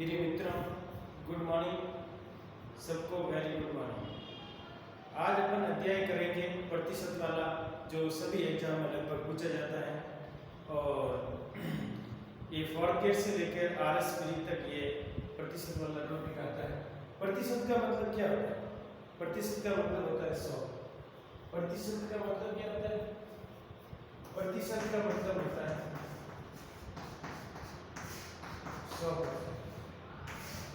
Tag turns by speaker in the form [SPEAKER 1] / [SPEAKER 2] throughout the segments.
[SPEAKER 1] मेरे मित्रों, good morning. सबको वेरी गुड मॉर्निंग। आज अपन अध्याय करेंगे प्रतिशत वाला, जो सभी एग्जाम में लगभग पूछा जाता है। और ये फोर्थ ईयर से लेकर आरएस तक ये प्रतिशत वाला टॉपिक आता है। प्रतिशत का मतलब क्या होता है? प्रतिशत का मतलब होता है 100। प्रतिशत का मतलब क्या होता है? प्रतिशत का मतलब होता है 100%।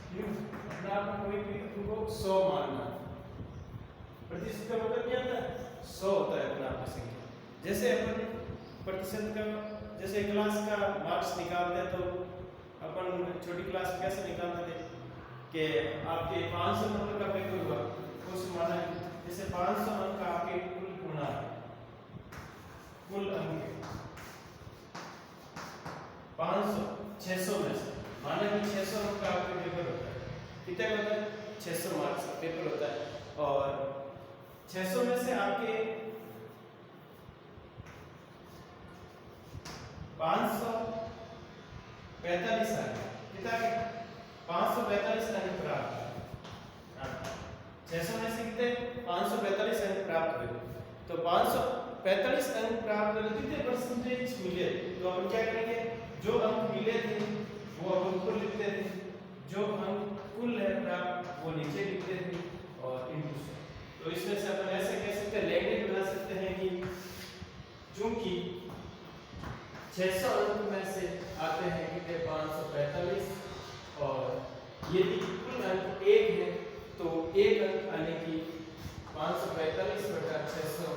[SPEAKER 1] क्यों? अपना आप कोई भी को 100 मानना। प्रतिशत का मतलब क्या होता है? 100 होता है अपना आपकी संख्या। जैसे अपन प्रतिशत का, जैसे क्लास का मार्क्स निकालते हैं तो अपन छोटी क्लास में कैसे निकालते थे कि आपके 500 नंबर का पेपर हुआ, उस माना जैसे 500 अंक का आपके कुल गुणा है, कुल अंक 500 600 में से माना कि 600 अंक का आपका पेपर होता है। कितना होता है? 600 मार्क्स का पेपर होता है। और 600 में से आपके 545 आ गए। कितना के 545 अंक प्राप्त। 600 में से कितने 545 अंक प्राप्त हुए। तो 545 अंक प्राप्त हुए, कितने परसेंटेज मिले? तो अपन क्या करेंगे, जो अंक मिले थे वो अपन ऊपर लिखते थे, जो अंक कुल है प्राप्त वो नीचे लिखते थे और इनटू 100। तो इसमें से अपन ऐसे कह सकते हैं, नेगेटिव बना सकते हैं कि चूंकि 600 अंक में से आते हैं कितने 545, और यदि कुल अंक 1 है तो 1 अंक आने की 545 बटा 600,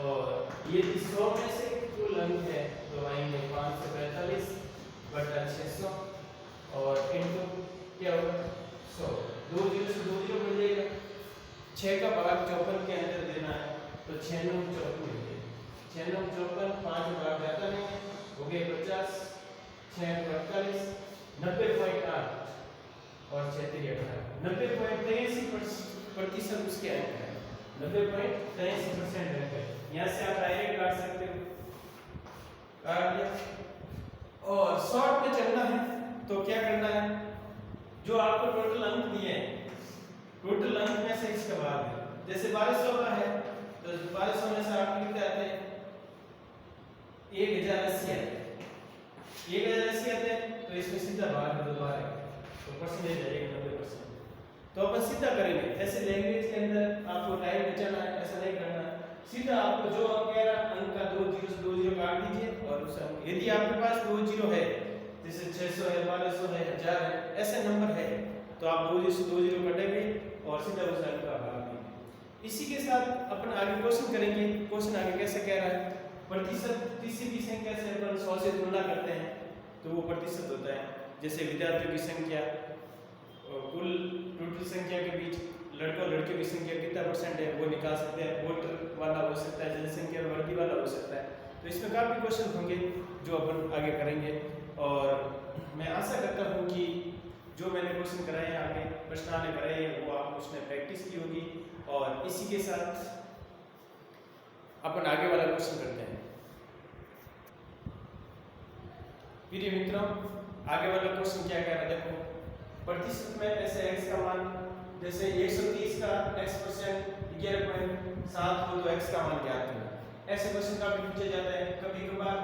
[SPEAKER 1] और यदि 100 में से कुल अंक है तो आएंगे 545 बटा 600 और इनटू क्या होगा 100। 2 जीरो से 2 जीरो मिल जाएगा। 6 का भाग 54 के अंदर देना है तो 6 9 54 मिल जाएगा। 6 9 54, 5 भाग जाता नहीं है, हो गए 50, 6 48, 90.8 और 6 3 18, 90.83% उसके अंक है। 90.83% अंक है। यहाँ से आप डायरेक्ट काट सकते हो, काट दिया। और शॉर्ट में चलना है तो क्या करना है, जो आपको टोटल अंक दिए हैं, टोटल अंक में से इसका भाग है। जैसे 1200 का है तो 1200 में से आपको कितने आते हैं? 1080 आते हैं। 1080 आते हैं तो इसमें सीधा भाग दोबारा है तो परसेंटेज आएगा 90%। तो अपन सीधा करेंगे, ऐसे लैंग्वेज के अंदर आपको टाइम बचाना है, ऐसा नहीं करना है। सीधा आपको जो अंक कह रहा अंक का 2 जीरो से 2 जीरो काट दीजिए और उस अंक, यदि आपके पास 2 जीरो है, जैसे 600 है, 1200 है, 1000 है, ऐसे नंबर है तो आप 2 जीरो से 2 जीरो कटेंगे और सीधा उस अंक का भाग देंगे। इसी के साथ अपन आगे क्वेश्चन करेंगे। क्वेश्चन आगे कैसे कह रहा है, प्रतिशत किसी भी संख्या से अपन 100 से तुलना करते हैं तो वो प्रतिशत होता है। जैसे विद्यार्थियों की संख्या और कुल टोटल संख्या के बीच लड़कों लड़कियों की संख्या कितना परसेंट है वो निकाल सकते हैं। वोटर वाला हो सकता है, जनसंख्या वर्गी वाला हो सकता है। तो इसमें काफ़ी क्वेश्चन होंगे जो अपन आगे करेंगे। और मैं आशा करता हूँ कि जो मैंने क्वेश्चन कराए हैं, आगे प्रश्नावली कराई है, वो आप उसने प्रैक्टिस की होगी। और इसी के साथ अपन आगे वाला क्वेश्चन करते हैं। प्रिय मित्रों, आगे वाला क्वेश्चन क्या कह रहा है, देखो। प्रतिशत में ऐसे x का मान, जैसे 130 का x% 11.7 हो तो x का मान ज्ञात करें। ऐसे क्वेश्चन काफी पूछे जाते हैं। कभी कभार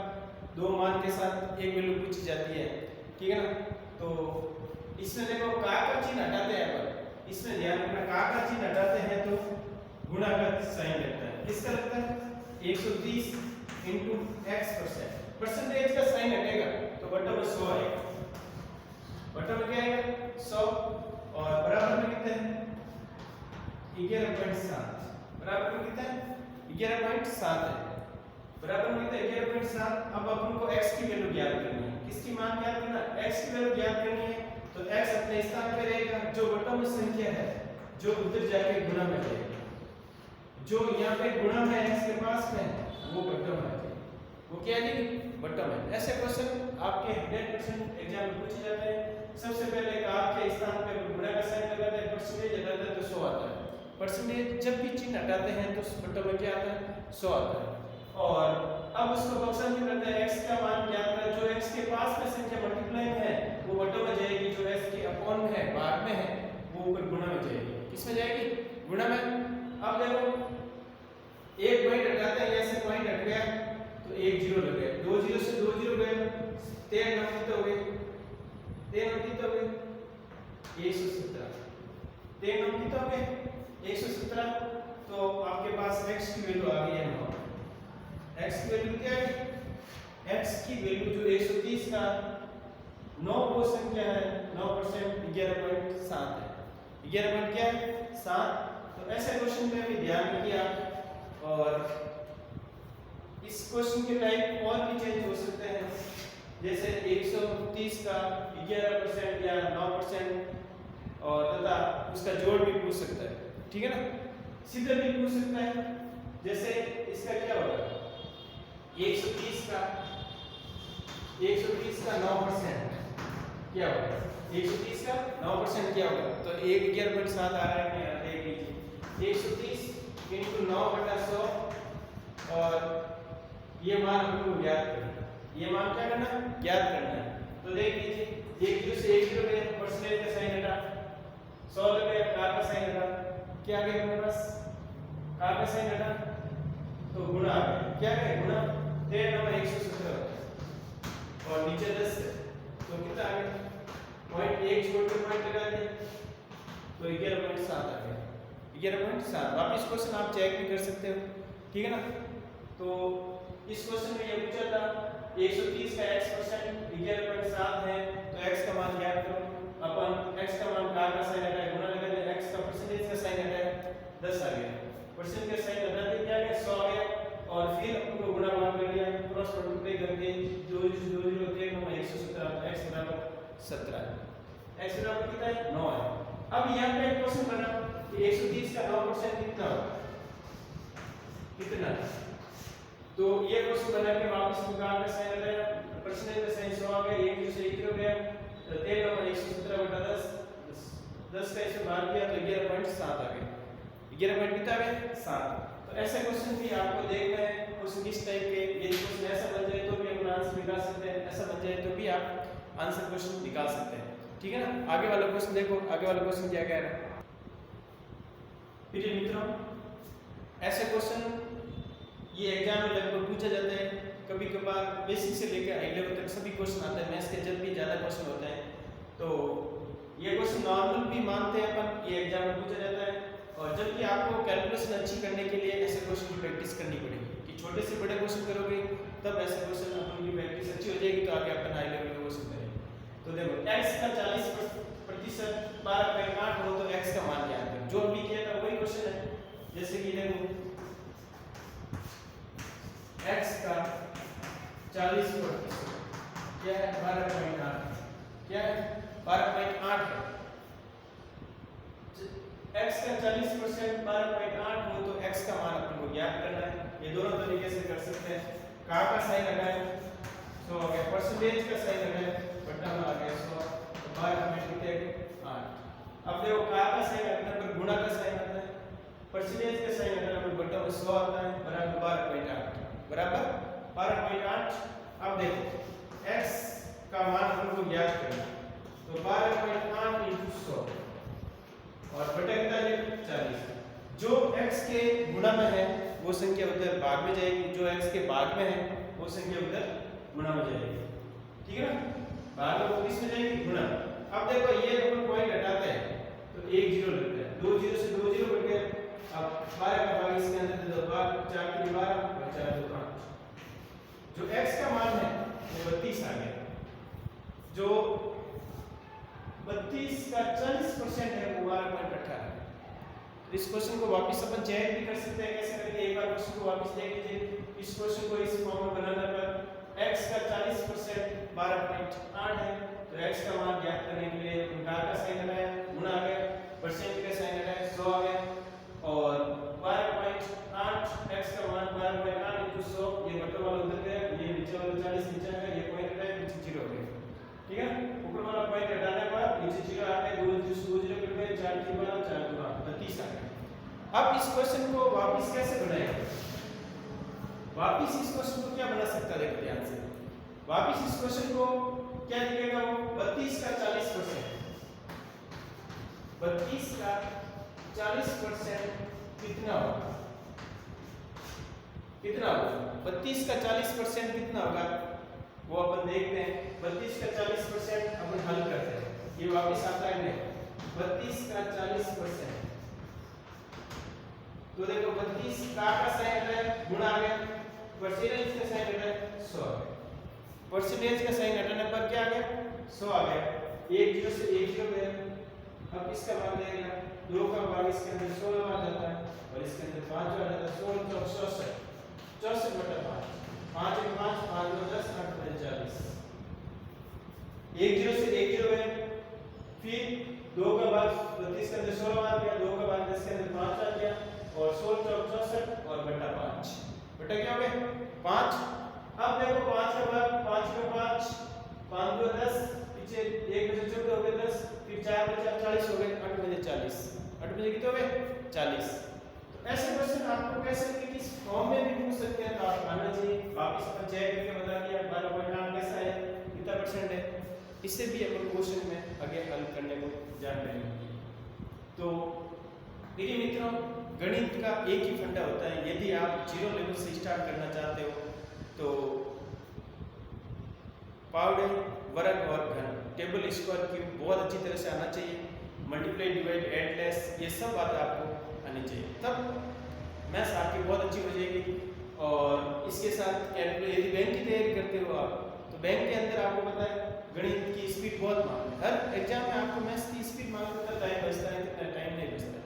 [SPEAKER 1] 2 मान के साथ एक वैल्यू पूछी जाती है, ठीक है ना। तो इसमें देखो का चिन्ह हटाते हैं अपन, इसमें ध्यान रखना, का चिन्ह हटाते हैं तो गुणा का साइन लगता है। किसका लगता है? 130 into x%। परसेंटेज का साइन हटेगा तो बटन में 100 आएगा। बटन में क्या आएगा? 100 और बराबर में कितने हैं? 11.7। बराबर में कितना है? 11.7 है। बराबर में कितना? 11.7। अब अपन को x की वैल्यू ज्ञात करनी है। किसकी मान ज्ञात करना है? x की वैल्यू ज्ञात करनी है तो x अपने स्थान पे रहेगा। जो बटन में संख्या है जो उधर जाके गुणा में जाएगी, जो यहाँ पे गुणा में x के पास में वो बटन में जाएगी, वो क्या है? बटन में। ऐसे क्वेश्चन आपके 100% एग्जाम में पूछे जाते हैं। सबसे पहले आपके स्थान पे गुणा का साइन लगाते हैं, परसेंटेज हटाते हैं तो 100 आता है। परसेंटेज जब भी चिन्ह हटाते हैं तो बटन में क्या आता है? 100 आता है। और अब उसको बक्सन में करते हैं, x का मान ज्ञात करें। जो x के पास में संख्या मल्टीप्लाई है वो बटन में जाएगी, जो x के इसमें जाएगी गुणा में। अब देखो एक पॉइंट हटाते हैं, ऐसे पॉइंट हट गया तो एक जीरो लग गया, दो जीरो से दो जीरो गए, 13 नंबर कितने हो गए, 13 नंबर कितने हो गए 117, 13 नंबर कितने हो गए 117। तो आपके पास x की वैल्यू आ गई है 9। x की वैल्यू क्या है, x की वैल्यू जो 130 का 9% क्या है 9% 11.7 है, 11 क्या है 7। तो ऐसे क्वेश्चन में भी ध्यान रखिए आप। और इस क्वेश्चन के टाइप और भी चेंज हो सकते हैं, जैसे 130 का 11% या 9% और तथा उसका जोड़ भी पूछ सकता है, ठीक है ना, सीधे भी पूछ सकता है। जैसे इसका क्या होगा 130 का 9% क्या होगा, 130 का 9% क्या होगा, तो 11.7 आ रहा है नहीं आ रहा है, 130 into 9/100 और ये मान हमको ज्ञात करना है, ये मान क्या करना है ज्ञात करना है। तो देख लीजिए 1 जीरो से 1 जीरो गया, परसेंटेज का साइन हटा, 100 लग गया, का साइन हटा, क्या आ गया हमारे पास का साइन हटा, तो गुणा आ गया, क्या है गुणा 13 नंबर 117 और नीचे 10 है तो कितना आ गया पॉइंट 1 छोड़ के पॉइंट लगा दिया तो 11.7 आ गया, 11.7। वापस क्वेश्चन आप चेक भी कर सकते हो, ठीक है ना। तो इस क्वेश्चन में ये पूछा था 130 का x% 11.7 है, तो x का मान ज्ञात करो। अपन x का मान का साइन हटाए, गुणा लगा दिया, x का परसेंटेज का साइन हटाए 10 आ गया, परसेंट का साइन हटा दिया क्या गया 100 आ गया, और फिर अपन को गुणा मान कर लिया, क्रॉस मल्टीप्लाई करके 2 0 0 13 नंबर 117 तो x बराबर 17 है, x बराबर कितना है 9 है। अब यहां पे एक क्वेश्चन बना कि 130 का 9% कितना होगा, कितना, तो ये क्वेश्चन बना के वापस निकाल के साइन लगाया, परसेंटेज का साइन 100 आ गया, 1 जीरो से 1 जीरो गया, तो 13 नंबर 117/10 10 का इसमें भाग दिया तो 11.7 आ गया, 11 कितना आ गया 7। तो ऐसे क्वेश्चन भी आपको देखना है, क्वेश्चन किस टाइप के, ये क्वेश्चन ऐसा बन जाए तो भी हम आंसर निकाल सकते हैं, ऐसा बन जाए तो भी आप आंसर क्वेश्चन निकाल सकते हैं, ठीक है ना। आगे वाला क्वेश्चन देखो, आगे वाला क्वेश्चन क्या कह रहा है। प्रिय मित्रों, ऐसे क्वेश्चन ये एग्जाम में लगभग पूछा जाता है, कभी कभार बेसिक से लेकर हाई लेवल तक सभी क्वेश्चन आते हैं, मैथ्स के जब भी ज़्यादा क्वेश्चन होते हैं तो ये क्वेश्चन नॉर्मल भी मानते हैं अपन, ये एग्जाम में पूछा जाता है। और जबकि आपको कैलकुलेशन अच्छी करने के लिए ऐसे क्वेश्चन की प्रैक्टिस करनी पड़ेगी, कि छोटे से बड़े क्वेश्चन करोगे तब ऐसे क्वेश्चन अपन की प्रैक्टिस अच्छी हो जाएगी, तो आगे अपन हाई लेवल के क्वेश्चन करेंगे। तो देखो x का 40% 12.8 हो तो x का मान ज्ञात करो, जो अभी किया था वही क्वेश्चन है। जैसे कि देखो x का 40% क्या है 12.8, क्या है 12.8 है, x का 40% 12.8 हो तो x का मान अपन को ज्ञात करना है। ये दोनों तरीके से कर सकते हैं, का साइन लगाए तो हो गया, परसेंटेज का साइन लगाए बटा में आ गया 100 तो 12.8। अब देखो का साइन हटाने पर गुणा का साइन आता है, परसेंटेज का साइन हटाने पर बटा में 100 आता है, बराबर 12.8 बराबर 12.8। अब देखो x का मान हमको ज्ञात करना है, तो 12.8 × 100 और बटा कितना है 40। जो x के गुणा में है वो संख्या उधर भाग में जाएगी, जो x के भाग में है वो संख्या उधर गुणा में जाएगी, ठीक है ना, भाग में किस में जाएगी गुणा। अब देखो ये अपन पॉइंट हटाते हैं तो 1 जीरो लगता है, 2 जीरो से 2 जीरो कट गया, अब 12 का भाग इसके अंदर दे दो, 4 × 12 और 4 × 5, जो x का मान है वो 32 आ गया, जो 32 का 40% है वो 12.18। इस क्वेश्चन को वापस अपन चेक भी कर सकते हैं, कैसे करके एक बार क्वेश्चन को वापस देख लीजिए। इस क्वेश्चन को इस फॉर्म में बनाने पर x का 40% 12.8 है, तो x का मान ज्ञात करने के लिए का साइन लगाया, गुणा आ गया, परसेंट का साइन लगाया 100 आ गया, और 12.8 x का मान 12.8 × 100, ये बटा वाला उधर गया, ये नीचे वाला 40 नीचे आ गया, ये पॉइंट हटाया नीचे 0 हो गया, ठीक है। ऊपर वाला पॉइंट हटाने पर नीचे 0 आ गया, 2 0 कट गए, 4 × 12 4 × 8 32 आ गया। अब इस क्वेश्चन को वापस कैसे बनाएंगे, वापस इस क्वेश्चन को क्या बना सकता है, देखो ध्यान से, वापस इस क्वेश्चन को क्या लिखेगा वो 32 का 40%, 32 का 40% कितना होगा? कितना होगा? 32 का 40% कितना होगा वो अपन देखते हैं। 32 का 40% अपन हल करते हैं। ये वापस आता है नहीं, 32 का 40%, तो देखो 32 का साइन है गुणा है, परसेंटेज का साइन है 100, परसेंटेज का साइन हटाने पर क्या आ गया? 100 आ गया। 1 0 से 1 0 गया। अब इसका मान लेगा 2 का भाग इसके अंदर 16 आ जाता है और इसके अंदर 5 आ जाता है। 16 तो 64, 64 बटा 5, 5 1 5, 5 2 10, 8 बटे 40। 1 0 से 1 0 है, फिर 2 का भाग 32 के अंदर 16 आ गया, 2 का भाग 10 के अंदर 5 आ गया और 16 चौक 64 और बटा 5, बटा क्या हो गया? 5। अब देखो 5 का भाग 5 का 5, 5 2 10, पीछे 1 बचे 14 हो गए 10, फिर 4 बचे 40 हो गए, 8 बचे 40, 8 बचे कितने हो गए? 40। तो ऐसे क्वेश्चन आपको कैसे कि किस फॉर्म में भी पूछ सकते हैं, तो आप आना चाहिए। वापस अपन चेक करके बता दिया 12.8 कैसा है, कितना परसेंट है, इससे भी अपन क्वेश्चन में आगे हल करने को जान लेंगे। तो देखिए मित्रों, गणित का एक ही फंडा होता है। यदि आप जीरो लेवल से स्टार्ट करना चाहते हो तो पाउडर, वर्ग और घन, टेबल, स्क्वायर, क्यूब बहुत अच्छी तरह से आना चाहिए। मल्टीप्लाई, डिवाइड, ऐड, लेस, ये सब बातें आपको आनी चाहिए, तब मैथ्स आपकी बहुत अच्छी हो जाएगी। और इसके साथ कैलकुलेट, यदि बैंक की तैयारी करते हो आप, तो बैंक के अंदर आपको पता है गणित की स्पीड बहुत मांग है। हर एग्जाम में आपको मैथ्स की स्पीड मांग होता है, टाइम बचता है, कितना टाइम नहीं बचता है,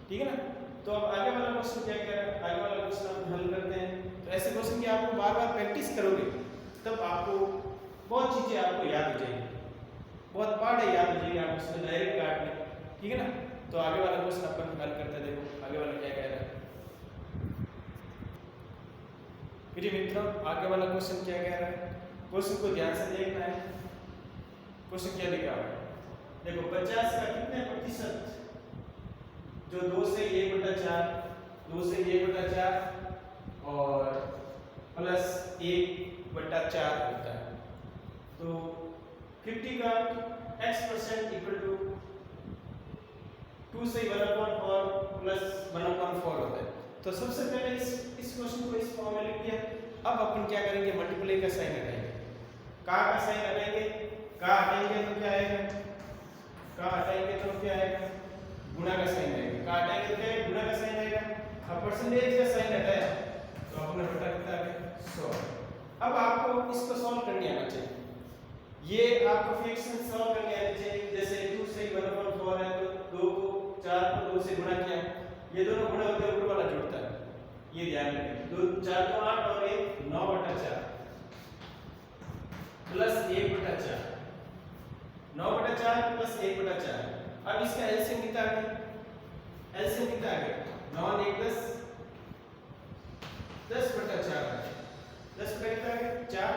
[SPEAKER 1] ठीक है ना। तो अब आगे वाला क्वेश्चन क्या कह रहा है, आगे वाला क्वेश्चन हम हल करते हैं। तो ऐसे क्वेश्चन की आपको बार बार प्रैक्टिस करोगे तब आपको बहुत चीजें आपको याद हो जाएगी, बहुत पढ़े याद हो जाएगी, आप उसमें डायरेक्ट काट लें, ठीक है ना। तो आगे वाला क्वेश्चन अपन हल करते हैं। देखो आगे वाला क्या कह रहा है। फिर मित्रों आगे वाला क्वेश्चन क्या कह रहा है, क्वेश्चन को ध्यान से देखना है। क्वेश्चन क्या लिखा है, देखो 50 का कितने प्रतिशत, जो 2 से 1/4, 2 से 1/4 और प्लस 1/4 होता है। तो 50 का x% इक्वल टू 2 से 1/4 प्लस 1/4 होता है। तो सबसे पहले इस क्वेश्चन को इस फॉर्म में लिख दिया। अब अपन क्या करेंगे, मल्टीप्लाई का साइन हटाएंगे, का साइन हटाएंगे, का हटाएंगे तो क्या आएगा, का हटाएंगे तो क्या आएगा, गुणा का साइन आएगा, का हटाएंगे तो क्या आएगा, गुणा का साइन आएगा। अब परसेंटेज का साइन हटाया तो अपना बटा कितना आ गया, 100। अब आपको इसको सॉल्व करने आना चाहिए, ये आपको फ्रैक्शन सॉल्व करने आना चाहिए। जैसे 2 से 1/4 है तो 2 को 4 को 2 से गुणा किया, ये दोनों गुणा होते हैं, ऊपर वाला जुड़ता है, ये ध्यान रखें। 2 4 तो 8 और 1 9/4 प्लस 1/4, 9/4 प्लस 1/4। अब इसका एलसीएम कितना आ गया, एलसीएम कितना आ गया, 9 और 1 10, 10/4 आ गया, 10 बटा कितना आ गया 4।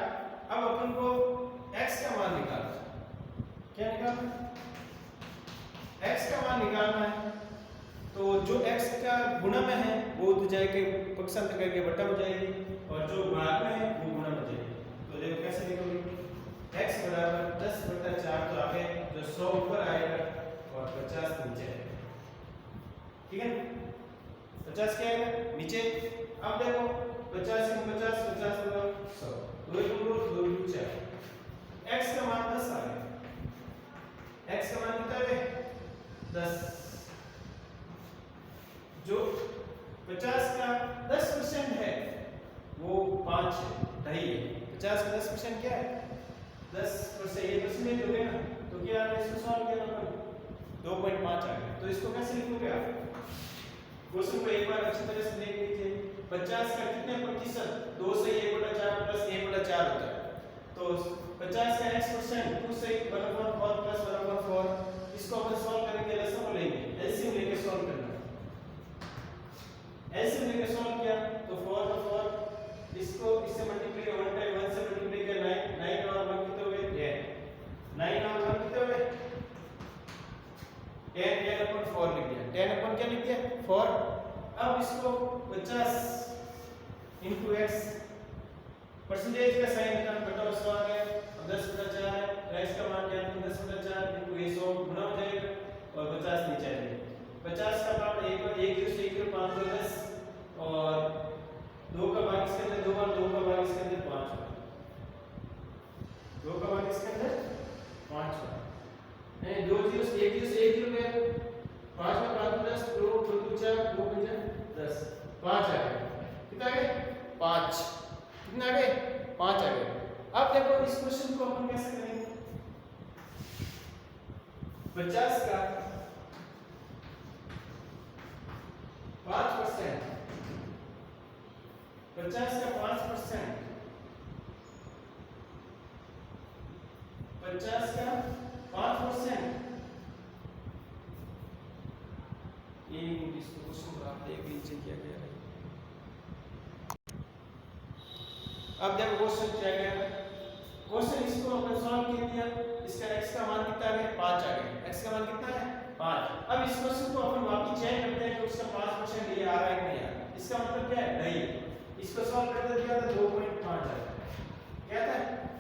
[SPEAKER 1] अब अपन को x का मान निकालना है, क्या निकालना है, x का मान निकालना है। तो जो x का गुणा में है वो तो जाएगा पक्षांतर करके बटा हो जाएगी, और जो भाग में है वो गुणा हो जाएगी। तो देखो कैसे लिखोगे, x बराबर 10/4 तो आगे जो 100 ऊपर आएगा और 50 नीचे आएगा, ठीक है। 50 क्या आएगा नीचे। अब देखो 50 से 50, 50 होगा 100, 2 2 2 4, x का मान 10 आ गया, x का मान कितना है 10। जो 50 का 10% है वो 5 है, 2.5 है। 50 का 10% क्या है 10%, ये परसेंटेज हो गया ना, तो क्या है इसको सॉल्व किया अपन 2.5 आ गया। तो इसको कैसे लिखोगे आप, क्वेश्चन को एक बार अच्छी तरह से देख लीजिए। 50 का कितने प्रतिशत, 2 से 1/4 प्लस 1/4 होता है, तो 50 का x%, 2 से 1/4 प्लस 1/4, इसको अपन सॉल्व करेंगे, लसम लेंगे, एलसीएम लेके सॉल्व करना। एलसीएम लेके सॉल्व किया तो 4 का 4, इसको इससे मल्टीप्लाई 1 टाइम 1 से मल्टीप्लाई किया 9 और 1 कितने हो गए 10, 9 और 1 कितने हो गए 10/4 लिख दिया, 10 क्या लिख दिया 4। अब इसको 50 into x, परसेंटेज का साइन निकाल, बटा 100 आ गया, अब 10/4 है, x का मान क्या है 10/4 into 100 गुणा हो जाएगा और 50 नीचे आ जाएगा। 50 का पार्ट नहीं, दो जीरो से एक जीरो गया, 5 में 5 10, 2 2 2 4 2 5 10, 5 आ गए। कितना आ गए? 5। कितना आ गए? 5 आ गए। अब देखो इस क्वेश्चन को अपन कैसे करेंगे? 50 का 5%, 50 का 5%, 50 का 5%, ये इस क्वेश्चन को आप देख लीजिए क्या गया है। अब देखो क्वेश्चन क्या गया। क्वेश्चन इसको अपन सॉल्व कर दिया, इसका x का मान कितना आ गया? 5 आ गया। x का मान कितना है? 5। अब इस क्वेश्चन को अपन वापस चेक करते हैं कि उसका 5% ये आ रहा है कि नहीं आ रहा। इसका मतलब क्या है? नहीं। इसको सॉल्व करते दिया था 2.5 आ गया। क्या था?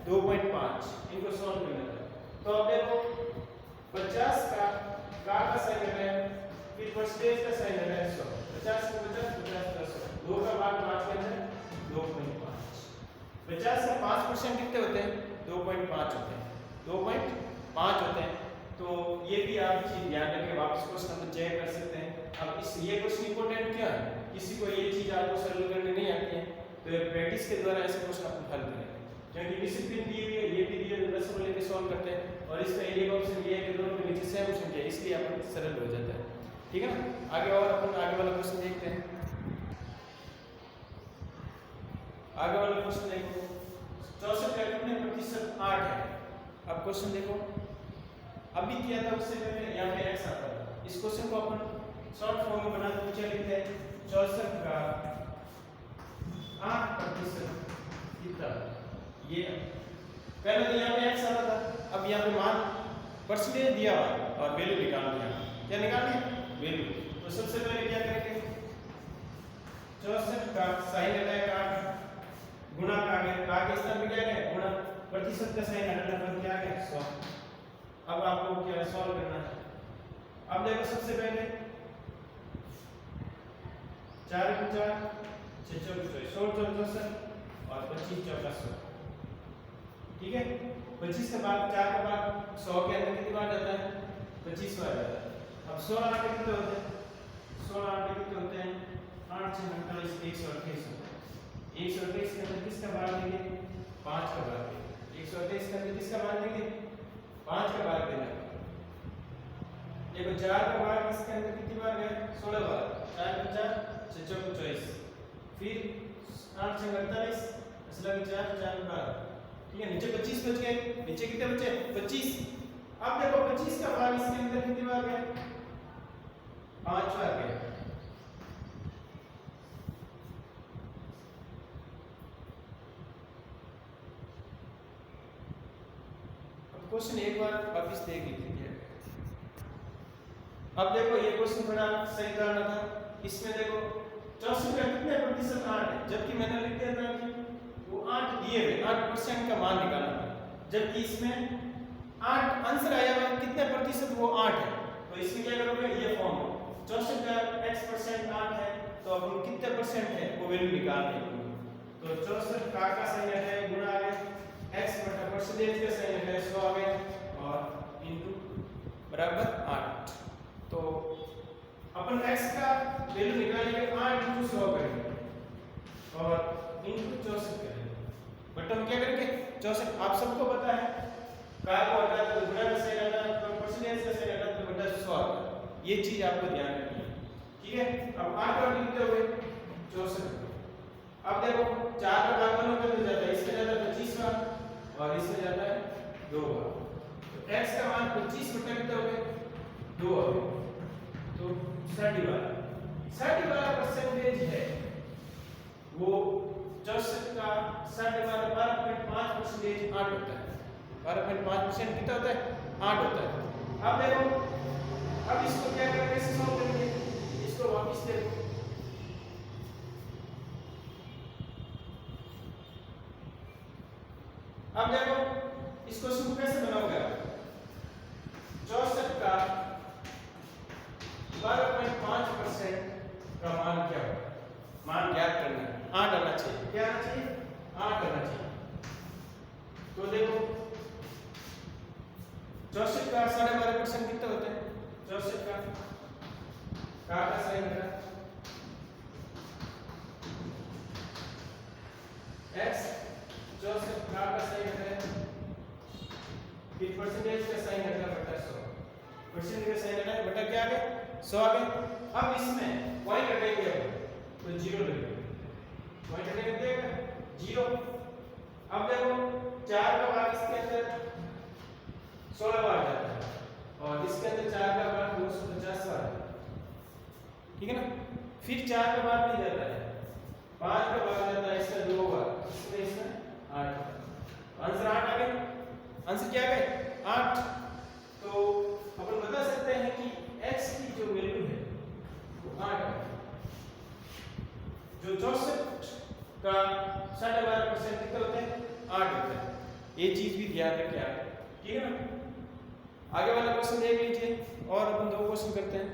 [SPEAKER 1] 2.5। इनको सॉल्व करना था। तो अब देखो 50 का साइन है, फिर परसेंटेज का साइन है 100। 50 का 50, 50 का 100, 2 का भाग 5 के अंदर 2.5। 50 का 5% कितने होते हैं? 2.5 होते हैं। 2.5 होते हैं। तो ये भी आप चीज ध्यान रखें, वापस क्वेश्चन अपन चेक कर सकते हैं। अब इस ये क्वेश्चन इंपॉर्टेंट क्या है? किसी को ये चीज आपको सॉल्व करने नहीं आती है तो प्रैक्टिस के द्वारा ऐसे क्वेश्चन अपन हल करें, क्योंकि डिसिप्लिन दी हुई है, ये भी दिए 10 को लेकर सॉल्व करते हैं और इसका एरिया का ऑप्शन दिया है कि दोनों के नीचे सेम ऑप्शन है, इसलिए अपन सरल हो जाता है। ठीक है ना? आगे और अपन आगे वाला क्वेश्चन देखते हैं। आगे वाला क्वेश्चन देखो, 64 का कितने प्रतिशत 8 है। अब क्वेश्चन देखो, अभी किया था उससे पहले यहाँ पे x आता था। इस क्वेश्चन को अपन शॉर्ट फॉर्म में बना के नीचे लिखते हैं 64 का 8% कितना? ये पहले तो यहाँ पे x आता था, अब यहाँ पे मान परसेंटेज दिया हुआ और वैल्यू निकाल दिया। क्या निकालनी है? वैल्यू। तो सबसे पहले क्या करेंगे? 64 का साइन हटाएगा 8 गुणा का आगे स्थान पे क्या है? गुणा। प्रतिशत का साइन हटाना पर क्या है? 100। अब आपको क्या सॉल्व करना है? अब देखो सबसे पहले 4 × 4 6 × 4 16 64 और 25 × 100। ठीक है? 25 का भाग 4 का भाग 100 के अंदर कितनी बार जाता है? 25 बार जाता है। अब 16 आटे कितने होते हैं? 16 आटे कितने होते हैं? 8 6 48 128 होता है। 128 के अंदर किसका भाग देंगे? 5 का भाग देंगे। 128 के अंदर किसका भाग देंगे? 5 का भाग देना। देखो 4 का भाग इसके अंदर कितनी बार गया? 16 बार। 4 × 4 6 × 24, फिर 8 6 48 असला 4 4 12। ठीक है? नीचे 25 बच गए। नीचे कितने बचे? 25। अब देखो 25 का भाग इसके अंदर कितनी बार गया? 5 बार गया। अब क्वेश्चन एक बार वापस देख लीजिए। अब देखो ये क्वेश्चन बड़ा सही धारणा था। इसमें देखो 64 का कितने प्रतिशत 8 है, जबकि मैंने लिख दिया था कि वो 8 दिए हुए 8% का मान निकालना था, जबकि इसमें 8 आंसर आया हुआ कितने प्रतिशत वो 8 है। तो इसमें क्या करोगे? ये फॉर्म 64 का x% 8 है तो अब हम कितने परसेंट है वो वैल्यू निकालनी है। तो 64 का साइन है गुणा है x बटा परसेंटेज का साइन है 100 आ गया और इनटू बराबर 8। तो अपन x का वैल्यू निकालेंगे 8 × 100 करेंगे और इनटू 64 करेंगे। बट हम क्या करेंगे? 64 आप सबको पता है का को हटा दो गुणा का साइन हटा तो परसेंटेज का साइन हटा तो बटा 100 आता है। ये चीज आपको ध्यान रखनी है। ठीक है? अब 8 और कितने हुए? 64। अब देखो 4 का भाग 1 कर जाता है, इसमें जाता है 25 बार और इसमें जाता है 2 बार। तो x का मान 25 बटा कितना हो गया? 2 हो गया। तो 60 बार परसेंटेज है वो 64 का 60 बार 12.5% 8 होता है। 12.5% कितना होता है? 8 होता है। अब देखो अब इसको क्या करेंगे? कैसे सॉल्व करेंगे? इसको वापस देखो। अब देखो इस क्वेश्चन को कैसे बनाओगे? 64 का 12.5% का मान क्या होगा? मान ज्ञात करना है। 8 आना चाहिए। क्या आना चाहिए? 8 आना चाहिए। तो देखो 64 का 12.5% कितने होते हैं 64 का सही घटा x 64 का सही घटा फिर परसेंटेज का साइन घटा बटा 100 परसेंटेज का साइन घटा बटा क्या आ गया 100 आ गया। अब इसमें पॉइंट हटाएंगे तो 0 लगेगा पॉइंट हटाएंगे देगा 0। अब देखो 4 का भाग इसके अंदर 16 बार जाता है और इसके अंदर 4 का भाग 250 बार है, ठीक है ना। फिर 4 का भाग नहीं जाता है 5 का भाग जाता है इसका 2 बार इसमें 8 आंसर 8 आ गया। आंसर क्या आ गया 8। तो अपन बता सकते हैं कि x की जो वैल्यू है वो 8 है जो 64 का 12.5% कितने होते हैं 8 होते हैं। ये चीज भी ध्यान रखें आप, ठीक है ना। आगे वाला क्वेश्चन देख लीजिए और अपन 2 क्वेश्चन करते हैं।